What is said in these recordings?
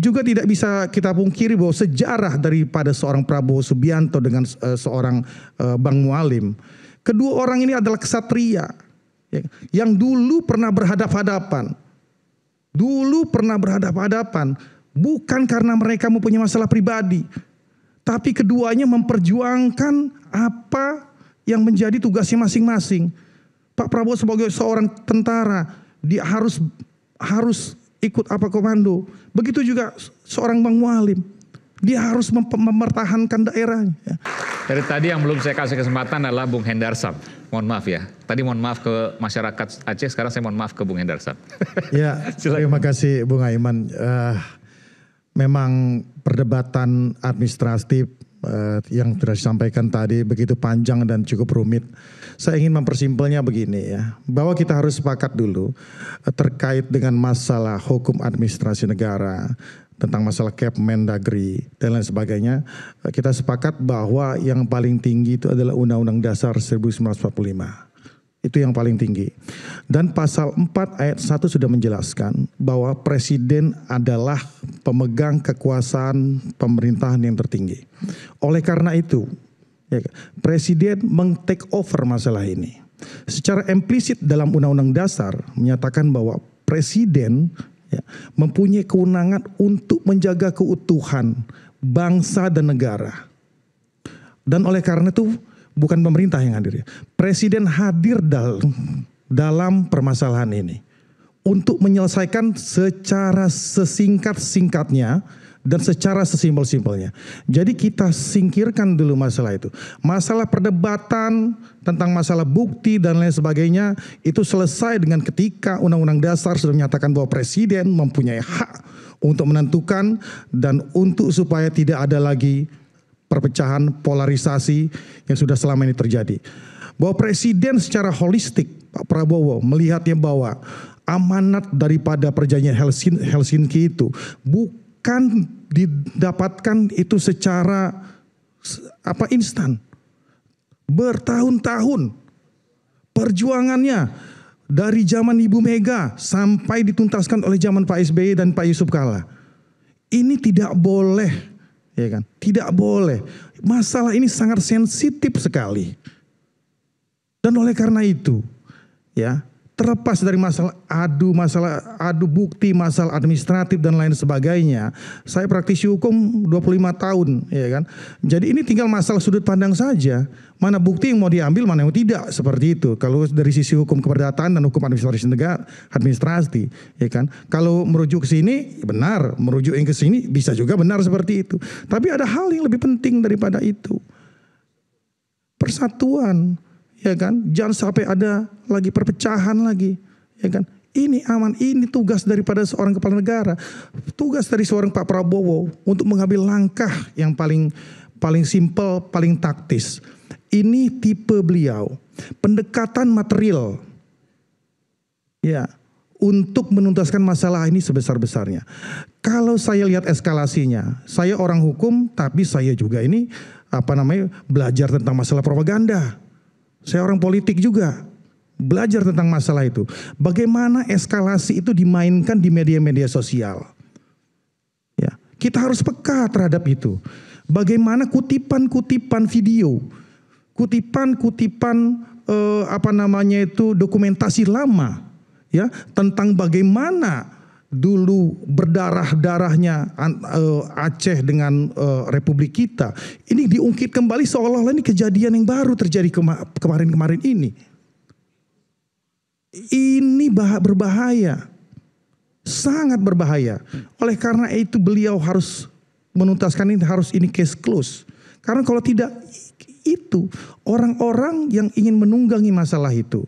juga tidak bisa kita pungkiri bahwa sejarah daripada seorang Prabowo Subianto dengan seorang Bang Mualim, kedua orang ini adalah kesatria yang dulu pernah berhadapan-hadapan. Bukan karena mereka mempunyai masalah pribadi, tapi keduanya memperjuangkan apa yang menjadi tugasnya masing-masing. Pak Prabowo sebagai seorang tentara, dia harus ikut apa komando. Begitu juga seorang Bang Mualim, dia harus mempertahankan daerahnya. Dari tadi yang belum saya kasih kesempatan adalah Bung Hendarsam. Mohon maaf ya. Tadi mohon maaf ke masyarakat Aceh, sekarang saya mohon maaf ke Bung Hendarsam. Ya, terima kasih Bung Aiman. Memang perdebatan administratif yang sudah disampaikan tadi begitu panjang dan cukup rumit. Saya ingin mempersimpelnya begini ya, bahwa kita harus sepakat dulu terkait dengan masalah hukum administrasi negara, tentang masalah Kepmendagri dan lain sebagainya. Kita sepakat bahwa yang paling tinggi itu adalah Undang-Undang Dasar 1945. Itu yang paling tinggi. Dan pasal 4 ayat 1 sudah menjelaskan bahwa presiden adalah pemegang kekuasaan pemerintahan yang tertinggi. Oleh karena itu, ya, presiden meng-take over masalah ini. Secara implisit dalam Undang-Undang Dasar menyatakan bahwa presiden mempunyai kewenangan untuk menjaga keutuhan bangsa dan negara. Dan oleh karena itu bukan pemerintah yang hadir. Presiden hadir dalam permasalahan ini untuk menyelesaikan secara sesingkat-singkatnya dan secara sesimpel-simpelnya. Jadi kita singkirkan dulu masalah itu. Masalah perdebatan tentang masalah bukti dan lain sebagainya itu selesai dengan ketika Undang-Undang Dasar sudah menyatakan bahwa presiden mempunyai hak untuk menentukan dan untuk supaya tidak ada lagi perpecahan, polarisasi yang sudah selama ini terjadi. Bahwa presiden secara holistik, Pak Prabowo melihatnya bahwa amanat daripada perjanjian Helsinki itu bukan didapatkan itu secara instan. Bertahun-tahun perjuangannya dari zaman Ibu Mega sampai dituntaskan oleh zaman Pak SBY dan Pak Yusuf Kalla. Ini tidak boleh, ya kan? Tidak boleh. Masalah ini sangat sensitif sekali. Dan oleh karena itu, ya, terlepas dari masalah adu bukti, masalah administratif dan lain sebagainya. Saya praktisi hukum 25 tahun, ya kan. Jadi ini tinggal masalah sudut pandang saja. Mana bukti yang mau diambil, mana yang tidak, seperti itu. Kalau dari sisi hukum keperdataan dan hukum administrasi negara, administrasi, ya kan. Kalau merujuk ke sini benar, merujuk yang ke sini bisa juga benar seperti itu. Tapi ada hal yang lebih penting daripada itu. Persatuan. Ya kan, jangan sampai ada lagi perpecahan lagi, ya kan. Ini aman, ini tugas daripada seorang kepala negara, tugas dari seorang Pak Prabowo untuk mengambil langkah yang paling simpel, paling taktis. Ini tipe beliau, pendekatan material, ya, untuk menuntaskan masalah ini sebesar-besarnya. Kalau saya lihat eskalasinya, saya orang hukum, tapi saya juga ini belajar tentang masalah propaganda. Saya orang politik juga, belajar tentang masalah itu. Bagaimana eskalasi itu dimainkan di media-media sosial. Ya, kita harus peka terhadap itu. Bagaimana kutipan-kutipan video, kutipan-kutipan dokumentasi lama, ya, tentang bagaimana dulu berdarah-darahnya Aceh dengan Republik kita. Ini diungkit kembali seolah-olah ini kejadian yang baru terjadi kemarin-kemarin ini. Ini berbahaya. Sangat berbahaya. Oleh karena itu beliau harus menuntaskan ini, harus ini case close. Karena kalau tidak itu orang-orang yang ingin menunggangi masalah itu.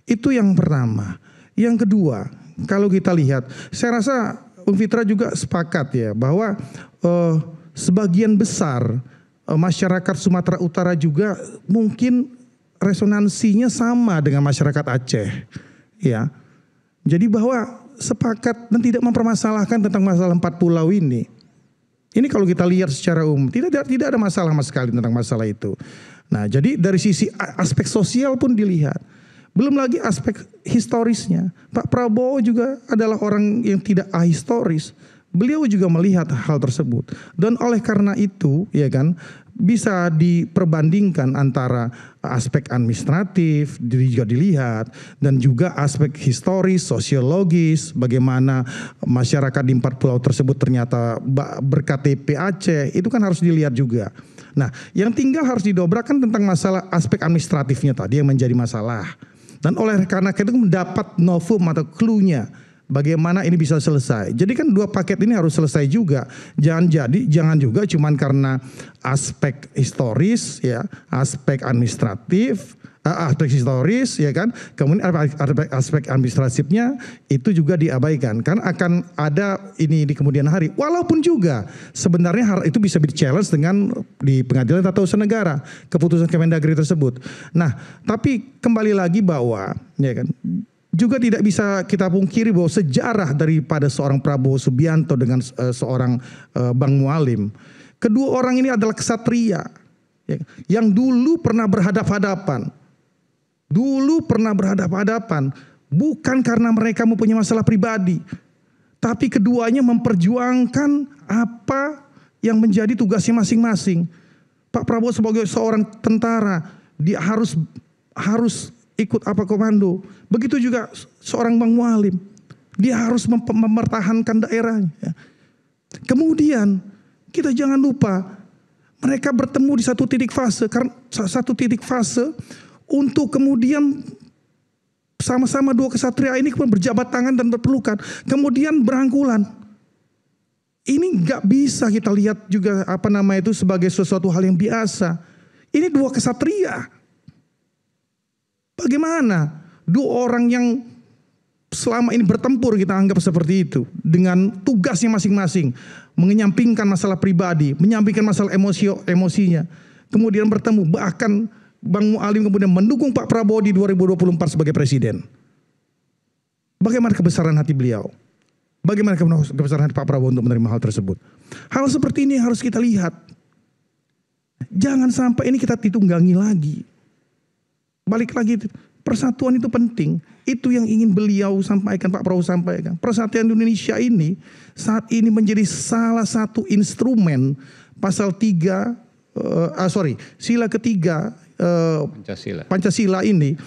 Itu yang pertama. Yang kedua, kalau kita lihat, saya rasa Bung Fitra juga sepakat ya bahwa sebagian besar masyarakat Sumatera Utara juga mungkin resonansinya sama dengan masyarakat Aceh, ya. Jadi bahwa sepakat dan tidak mempermasalahkan tentang masalah 4 pulau ini. Ini kalau kita lihat secara umum tidak ada masalah sama sekali tentang masalah itu. Nah, jadi dari sisi aspek sosial pun dilihat. Belum lagi aspek historisnya. Pak Prabowo juga adalah orang yang tidak ahistoris. Beliau juga melihat hal tersebut. Dan oleh karena itu, ya kan, bisa diperbandingkan antara aspek administratif juga dilihat dan juga aspek historis, sosiologis, bagaimana masyarakat di 4 pulau tersebut ternyata berKTP Aceh, itu kan harus dilihat juga. Nah, yang tinggal harus didobrakkan tentang masalah aspek administratifnya tadi yang menjadi masalah. Dan oleh karena itu mendapat novum atau clue-nya bagaimana ini bisa selesai. Jadi kan 2 paket ini harus selesai juga. Jangan juga cuman karena aspek historis ya, aspek administratif, aspek historis ya kan. Kemudian aspek administratifnya itu juga diabaikan. Kan akan ada ini di kemudian hari. Walaupun juga sebenarnya itu bisa di-challenge dengan di Pengadilan Tata Usaha Negara keputusan Kemendagri tersebut. Nah, tapi kembali lagi bahwa ya kan juga tidak bisa kita pungkiri bahwa sejarah daripada seorang Prabowo Subianto dengan seorang Bang Mualim. Kedua orang ini adalah kesatria ya, yang dulu pernah berhadapan-hadapan. Bukan karena mereka mempunyai masalah pribadi. Tapi keduanya memperjuangkan apa yang menjadi tugasnya masing-masing. Pak Prabowo sebagai seorang tentara, dia harus ikut apa komando. Begitu juga seorang Bang Mualim. Dia harus mempertahankan daerahnya. Kemudian kita jangan lupa mereka bertemu di satu titik fase untuk kemudian sama-sama 2 kesatria ini berjabat tangan dan berpelukan. Kemudian berangkulan. Ini nggak bisa kita lihat juga sebagai sesuatu hal yang biasa. Ini 2 kesatria. Bagaimana 2 orang yang selama ini bertempur kita anggap seperti itu dengan tugasnya masing-masing, menyampingkan masalah pribadi, menyampingkan masalah emosinya, kemudian bertemu, bahkan Bang Mualim kemudian mendukung Pak Prabowo di 2024 sebagai presiden. Bagaimana kebesaran hati beliau? Bagaimana kebesaran hati Pak Prabowo untuk menerima hal tersebut? Hal seperti ini harus kita lihat. Jangan sampai ini kita ditunggangi lagi. Balik lagi, persatuan itu penting. Itu yang ingin beliau sampaikan, Pak Prabowo sampaikan. Persatuan Indonesia ini saat ini menjadi salah satu instrumen sila ketiga Pancasila ini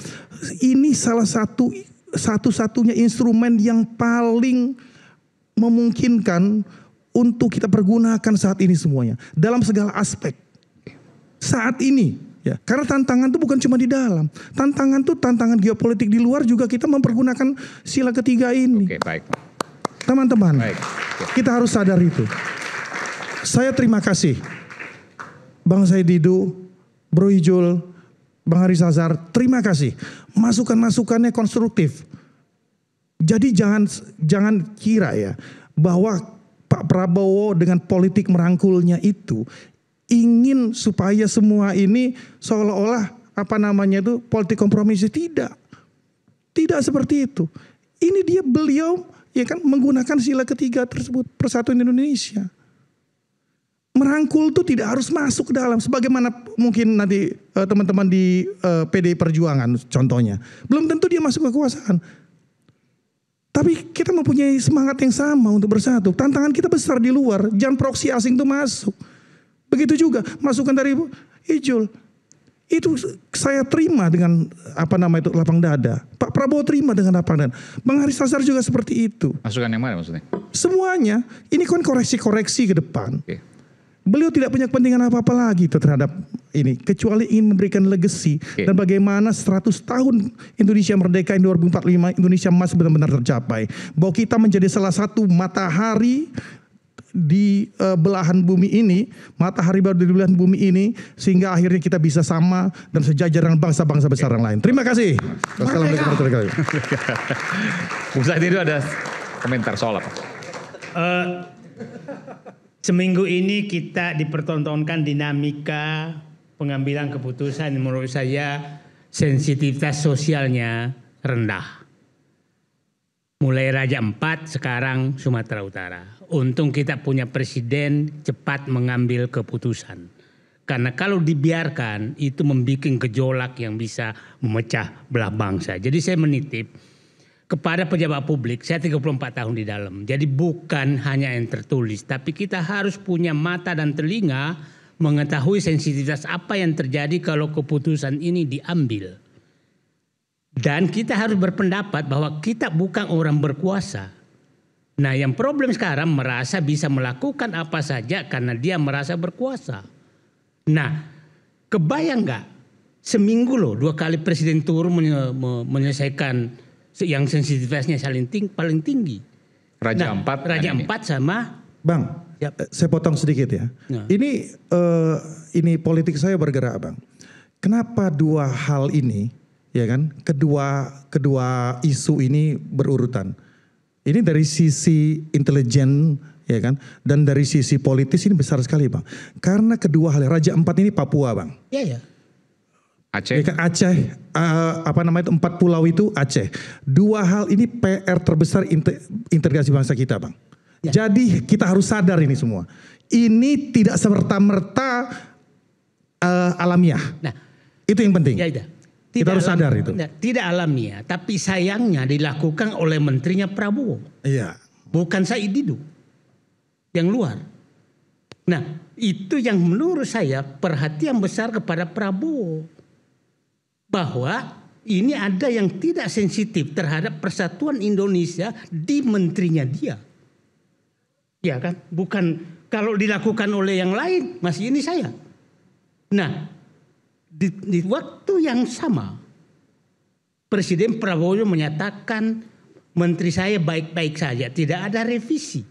salah satu-satunya instrumen yang paling memungkinkan untuk kita pergunakan saat ini semuanya dalam segala aspek. Saat ini ya, karena tantangan itu bukan cuma di dalam. Tantangan geopolitik di luar juga kita mempergunakan sila ketiga ini. Oke, baik. Teman-teman, kita harus sadar itu. Saya terima kasih Bang Said Didu, Bro Ijul, Bang Haris Azhar, terima kasih. Masukan-masukannya konstruktif. Jadi jangan kira ya bahwa Pak Prabowo dengan politik merangkulnya itu ingin supaya semua ini seolah-olah politik kompromi. Tidak seperti itu. Ini beliau ya kan menggunakan sila ketiga tersebut, Persatuan Indonesia. Merangkul itu tidak harus masuk ke dalam, sebagaimana mungkin nanti teman-teman di PDI Perjuangan contohnya, belum tentu dia masuk kekuasaan. Tapi kita mempunyai semangat yang sama untuk bersatu. Tantangan kita besar di luar, jangan proksi asing itu masuk. Begitu juga masukan dari Ibu Ijul. Itu saya terima dengan lapang dada. Pak Prabowo terima dengan lapang dada. Bang Haris Azhar juga seperti itu. Masukan yang mana maksudnya? Semuanya. Ini kan koreksi-koreksi ke depan. Oke. Beliau tidak punya kepentingan apa-apa lagi terhadap ini. Kecuali ingin memberikan legacy. Dan bagaimana 100 tahun Indonesia merdeka di 2045, Indonesia emas benar-benar tercapai. Bahwa kita menjadi salah satu matahari di belahan bumi ini, matahari baru di belahan bumi ini, sehingga akhirnya kita bisa sama dan sejajar dengan bangsa-bangsa besar yang lain. Terima kasih. Wassalamualaikum warahmatullahi wabarakatuh. Bung Said itu ada komentar soal apa? Seminggu ini kita dipertontonkan dinamika pengambilan keputusan yang menurut saya sensitivitas sosialnya rendah. Mulai Raja Ampat, sekarang Sumatera Utara. Untung kita punya presiden cepat mengambil keputusan. Karena kalau dibiarkan itu membuat gejolak yang bisa memecah belah bangsa. Jadi saya menitip kepada pejabat publik, saya 34 tahun di dalam. Jadi bukan hanya yang tertulis, tapi kita harus punya mata dan telinga mengetahui sensitivitas apa yang terjadi kalau keputusan ini diambil. Dan kita harus berpendapat bahwa kita bukan orang berkuasa. Nah, yang problem sekarang merasa bisa melakukan apa saja karena dia merasa berkuasa. Nah, kebayang nggak? Seminggu loh 2 kali presiden turun menyelesaikan yang sensitivitasnya paling tinggi. Raja Ampat. Raja Ampat sama Bang, saya potong sedikit ya. Nah. Ini politik saya bergerak, Bang. Kenapa 2 hal ini, ya kan? Kedua isu ini berurutan. Ini dari sisi intelijen, ya kan? Dan dari sisi politis ini besar sekali, Bang. Karena kedua hal, Raja Ampat ini Papua, Bang. Iya ya. Ya Aceh. kan Aceh, 4 pulau itu Aceh. 2 hal ini PR terbesar integrasi bangsa kita, Bang. Ya. Jadi kita harus sadar ini semua. Ini tidak serta-merta alamiah. Nah, itu yang penting. ya tidak. Kita harus sadar itu. Tidak alamiah, tapi sayangnya dilakukan oleh menterinya Prabowo. Iya. Bukan Said Didu yang luar. Nah, itu yang menurut saya perhatian besar kepada Prabowo. Bahwa ini ada yang tidak sensitif terhadap persatuan Indonesia di menterinya dia. Ya kan? Bukan kalau dilakukan oleh yang lain, masih ini saya. Nah, di waktu yang sama, Presiden Prabowo menyatakan menteri saya baik-baik saja, tidak ada revisi.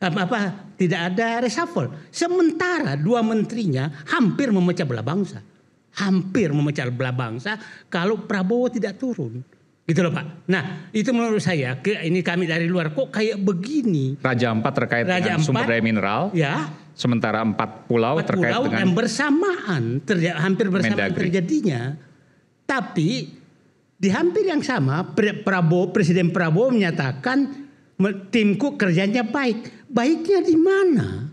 Tidak ada reshuffle. Sementara 2 menterinya hampir memecah belah bangsa. Hampir memecah belah bangsa kalau Prabowo tidak turun. Gitu loh Pak. Nah itu menurut saya, ini kami dari luar kok kayak begini. Raja Ampat terkait Raja dengan sumber Ampat, daya mineral. Ya. Sementara 4 pulau terkait dengan. Dan bersamaan, hampir bersamaan Mendagri. terjadinya. Tapi di hampir yang sama Presiden Prabowo menyatakan timku kerjanya baik. Baiknya di mana?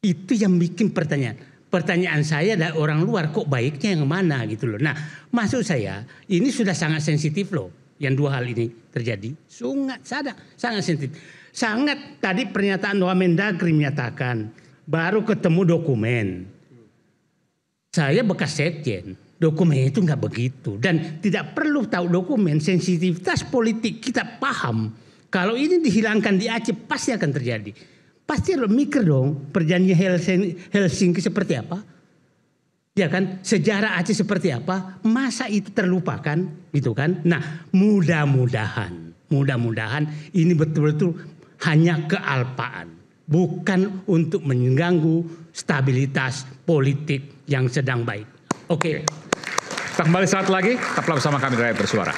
Itu yang bikin pertanyaan. Pertanyaan saya dari orang luar, kok baiknya yang mana gitu loh. Nah, maksud saya ini sudah sangat sensitif loh. Yang 2 hal ini terjadi. Sangat sensitif. Sangat tadi pernyataan Mendagri menyatakan baru ketemu dokumen. Saya bekas sekjen. Dokumen itu nggak begitu. Dan tidak perlu tahu dokumen. Sensitivitas politik kita paham. Kalau ini dihilangkan di Aceh pasti akan terjadi. Pasti lo mikir dong perjanjian Helsinki seperti apa. Ya kan, sejarah Aceh seperti apa. Masa itu terlupakan gitu kan. Nah mudah-mudahan ini betul-betul hanya kealpaan. Bukan untuk mengganggu stabilitas politik yang sedang baik. Oke. Kita kembali saat lagi, tetaplah bersama kami di Rakyat Bersuara.